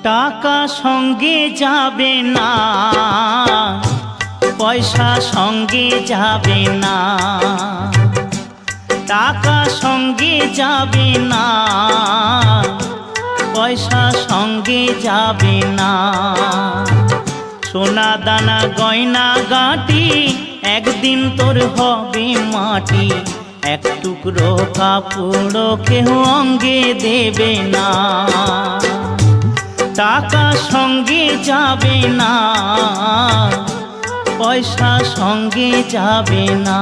টাকা সঙ্গে যাবে না, পয়সা সঙ্গে যাবে না। টাকা সঙ্গে যাবে না, পয়সা সঙ্গে যাবে না। সোনা দানা গয়না গাঁটি একদিন তোর হবে মাটি। এক টুকরো কাপড় কেহ অঙ্গে দেবে না। টাকা সঙ্গে যাবে না, পয়সা সঙ্গে যাবে না।